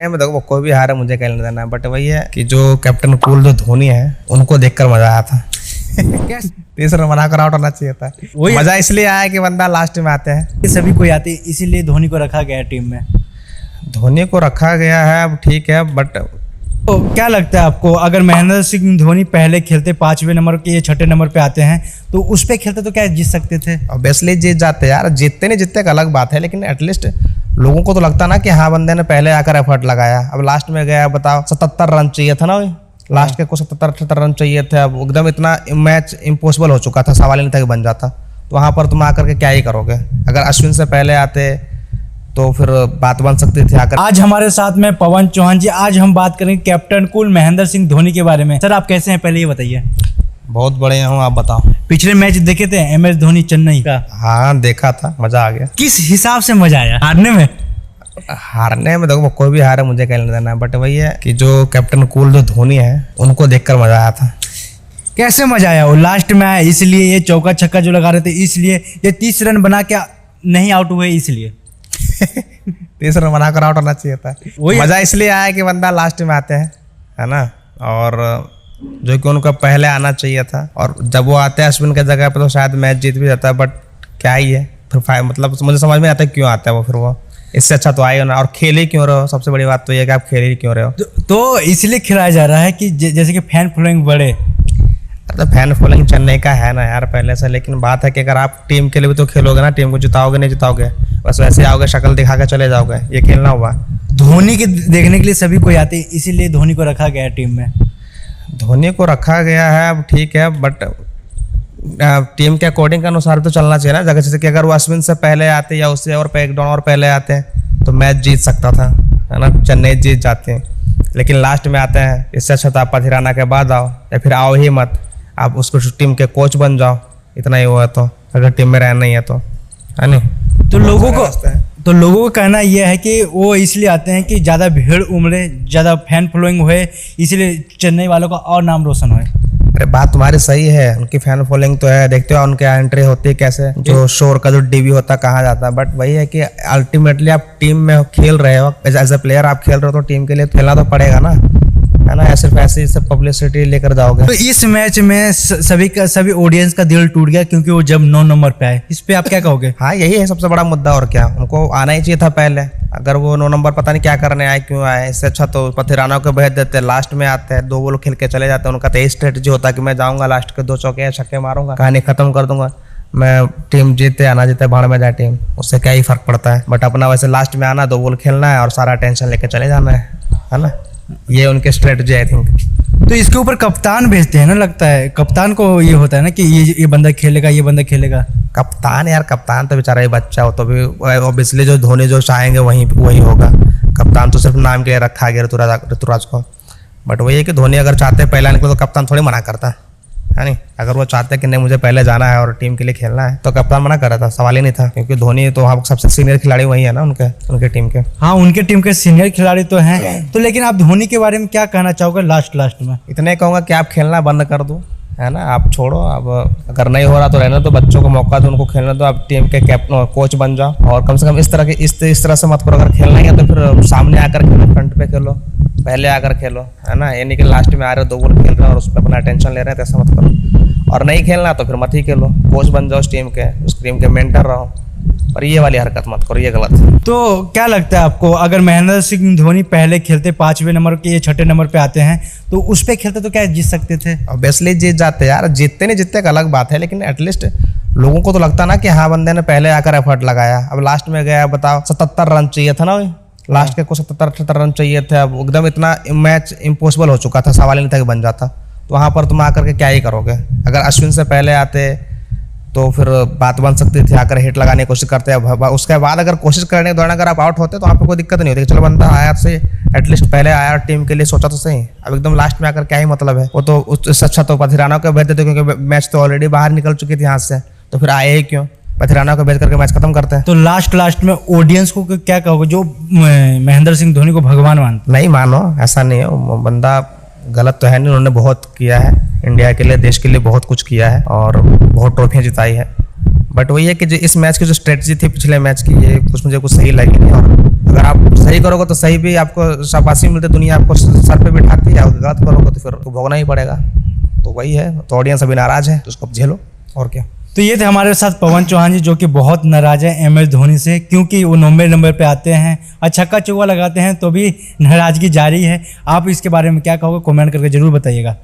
मैं देखो कोई भी हारे मुझे कहने देना है, बट वही है कि जो कैप्टन कूल जो धोनी है उनको देखकर मजा आया था। तीसरा मना कर आउट होना चाहिए था। मजा इसलिए आया कि बंदा लास्ट में आते हैं, सभी कोई आते हैं, इसीलिए धोनी को रखा गया है टीम में। धोनी को रखा गया है, अब ठीक है, बट तो क्या लगता है आपको, अगर महेंद्र सिंह धोनी पहले खेलते 5वें नंबर के, ये 6ठे नंबर पे आते हैं, तो उस पे खेलते तो क्या जीत सकते थे? ऑब्वियसली जीत जाते यार, जीतते नहीं जीतते एक अलग बात है, लेकिन एटलीस्ट लोगों को तो लगता ना कि हाँ बंदे ने पहले आकर एफर्ट लगाया। अब लास्ट में गया, बताओ 77 रन चाहिए था ना, लास्ट के को 77-78 रन चाहिए थे। अब एकदम इतना मैच इम्पॉसिबल हो चुका था, सवाल ही नहीं था कि बन जाता। तो वहां पर तुम आकर के क्या ही करोगे? अगर अश्विन से पहले आते तो फिर बात बन सकती थी आकर। आज हमारे साथ में पवन चौहान जी, आज हम बात करेंगे कैप्टन कूल महेंद्र सिंह धोनी के बारे में। सर आप कैसे हैं, पहले ये बताइए। बहुत बढ़िया हूँ, आप बताओ। पिछले मैच देखे थे MS धोनी चेन्नई का? हाँ देखा था, मजा आ गया। किस हिसाब से मजा आया हारने में? हारने में देखो कोई भी हारे मुझे कहने देना है, बट वही है कि जो कैप्टन कूल जो धोनी है उनको देखकर मजा आया था। कैसे मजा आया? वो लास्ट में आया इसलिए, ये चौका छक्का जो लगा रहे थे इसलिए, ये 30 रन बना के नहीं आउट हुए इसलिए। 30 रन बनाकर आउट होना चाहिए था। मजा इसलिए आया कि बंदा लास्ट में आते हैं, है ना, और जो कि उनको पहले आना चाहिए था। और जब वो आते हैं अश्विन के जगह पे तो शायद मैच जीत भी जाता है, बट क्या ही है फिर, मतलब मुझे समझ में आता है क्यों आता है वो, फिर वो इससे अच्छा तो आए ना। और खेल ही क्यों रहे हो, सबसे बड़ी बात तो ये है कि आप खेल ही क्यों रहे हो। तो इसलिए खिलाया जा रहा है कि जैसे कि फैन फॉलोइंग बढ़े। तो फैन फॉलोइंग चेन्नई का है ना यार पहले से, लेकिन बात है कि अगर आप टीम के लिए भी तो खेलोगे ना, टीम को जिताओगे नहीं जिताओगे, बस वैसे आओगे शक्ल दिखा के चले जाओगे, ये खेलना हुआ। धोनी के देखने के लिए सभी कोई आते हैं, इसीलिए धोनी को रखा गया है टीम में। धोनी को रखा गया है, अब ठीक है, बट टीम के अकॉर्डिंग के अनुसार तो चलना चाहिए ना। जगह जैसे कि अगर वो अश्विन से पहले आते या उससे और एक डाउन और पहले आते हैं तो मैच जीत सकता था, है ना, चेन्नई जीत जाते हैं। लेकिन लास्ट में आते हैं, इससे अच्छा तो आप पथिराना के बाद आओ, या फिर आओ ही मत, आप उसको टीम के कोच बन जाओ, इतना ही हुआ तो, अगर टीम में रहना ही है तो, है नहीं। तो लोगों का कहना यह है कि वो इसलिए आते हैं कि ज़्यादा भीड़ उमड़े, ज़्यादा फैन फॉलोइंग होए, इसलिए चेन्नई वालों का और नाम रोशन होए। अरे बात तुम्हारी सही है, उनकी फैन फॉलोइंग तो है, देखते हो उनके एंट्री होती है कैसे, जो शोर का जो डीवी होता है कहाँ जाता है। बट वही है कि अल्टीमेटली आप टीम में खेल रहे हो, एज ए प्लेयर आप खेल रहे हो, तो टीम के लिए खेलना तो पड़ेगा ना, है ना। सिर्फ ऐसे सब पब्लिसिटी लेकर जाओगे। तो इस मैच में सभी ऑडियंस का दिल टूट गया क्योंकि वो जब 9 नंबर पे आए, इस पे आप क्या कहोगे? हाँ यही है सबसे बड़ा मुद्दा, और क्या, उनको आना ही चाहिए था पहले। अगर वो 9 नंबर पता नहीं क्या करने आए, क्यों आए, इससे अच्छा तो पथिराना को भेज देते, लास्ट में आते हैं, 2 बॉल खेल के चले जाते हैं। उनका तो यही स्ट्रेटजी होता है कि मैं जाऊंगा लास्ट के 2 चौके या छक्के मारूंगा, कहानी खत्म कर दूंगा, मैं टीम जीते या ना जीते भाड़ में जाए टीम, उससे क्या ही फर्क पड़ता है। बट अपना वैसे लास्ट में आना, 2 बॉल खेलना है और सारा टेंशन लेके चले जाना है ना, ये उनके स्ट्रेटजी आई थिंक। तो इसके ऊपर कप्तान भेजते हैं ना, लगता है कप्तान को ये होता है ना कि ये बंदा खेलेगा, ये बंदा खेलेगा। कप्तान यार, कप्तान तो बेचारा ही बच्चा हो, तो भी ऑब्वियसली जो धोनी जो चाहेंगे वही होगा। कप्तान तो सिर्फ नाम के लिए रखा गया ऋतुराज को, बट वही है कि धोनी अगर चाहते हैं पहले आने को तो कप्तान थोड़ी मना करता है नहीं। अगर वो चाहते हैं कि नहीं मुझे पहले जाना है और टीम के लिए खेलना है तो कप्तान मना कर रहा था, सवाल ही नहीं था, क्योंकि धोनी तो वहाँ सबसे सीनियर खिलाड़ी वही है ना उनके टीम के। हाँ उनके टीम के सीनियर खिलाड़ी तो हैं। तो लेकिन आप धोनी के बारे में क्या कहना चाहोगे लास्ट में? इतने कहूँगा कि आप खेलना बंद कर दो, है ना, आप छोड़ो। अब अगर नहीं हो रहा तो रहना, तो बच्चों को मौका दो, उनको खेलने दो, आप टीम के कैप्टन कोच बन जाओ। और कम से कम इस तरह से मत करो। अगर खेलना ही है तो फिर सामने आकर खेलो, फ्रंट पे खेलो, पहले आकर खेलो, है ना। ये नहीं कि लास्ट में आ रहे हो 2 बॉल खेल रहे हो और उस पर अपना टेंशन ले रहे हैं, तो ऐसा मत करो। और नहीं खेलना तो फिर मत ही खेलो, कोच बन जाओ उस टीम के मेंटर रहो, और ये वाली हरकत मत करो, ये गलत है। तो क्या लगता है आपको, अगर महेंद्र सिंह धोनी पहले खेलते 5वें नंबर के, ये 6ठे नंबर पे आते हैं, तो उस पे खेलते तो क्या जीत सकते थे? ऑब्वियसली जीत जाते यार, जीतते नहीं जीतते एक अलग बात है, लेकिन एटलीस्ट लोगों को तो लगता ना कि हाँ बंदे ने पहले आकर एफर्ट लगाया। अब लास्ट में गया, बताओ 77 रन चाहिए था ना, लास्ट के को 77-78 रन चाहिए थे। अब एकदम इतना मैच इम्पॉसिबल हो चुका था, सवाल ही नहीं था कि बन जाता। तो वहाँ पर तुम आकर के क्या ही करोगे? अगर अश्विन से पहले आते तो फिर बात बन सकती थी, आकर हिट लगाने की कोशिश करते हैं, उसके बाद अगर कोशिश करने के दौरान अगर आप आउट होते तो वहाँ पे कोई दिक्कत नहीं होती। चलो बंदा आया से एटलीस्ट पहले आया, टीम के लिए सोचा तो सही। अब एकदम लास्ट में आकर क्या ही मतलब है? वो तो उससे अच्छा तो पथिराना को भेज देते, क्योंकि मैच तो ऑलरेडी बाहर निकल चुकी थी यहाँ से, तो फिर आए ही क्यों? पथिराना को भेज करके मैच खत्म करते हैं। तो लास्ट में ऑडियंस को क्या कहोगे जो महेंद्र सिंह धोनी को भगवान मानते? नहीं मानो, ऐसा नहीं है, वो बंदा गलत तो है नहीं, उन्होंने बहुत किया है इंडिया के लिए, देश के लिए बहुत कुछ किया है और बहुत ट्रॉफियाँ जिताई है। बट वही है कि जो इस मैच की जो स्ट्रेटजी थी पिछले मैच की, ये कुछ मुझे कुछ सही लगी नहीं। और अगर आप सही करोगे तो सही भी आपको शाबाशी मिलती, दुनिया आपको सर पे बिठाती है, और गलत करोगे तो फिर भोगना ही पड़ेगा। तो वही है, तो ऑडियंस अभी नाराज है तो उसको झेलो, और क्या। तो ये थे हमारे साथ पवन चौहान जी, जो कि बहुत नाराज है MS धोनी से, क्योंकि वो 90 नंबर पे आते हैं और छक्का चौका लगाते हैं तो भी नाराजगी जारी है। आप इसके बारे में क्या कहोगे, कमेंट करके जरूर बताइएगा।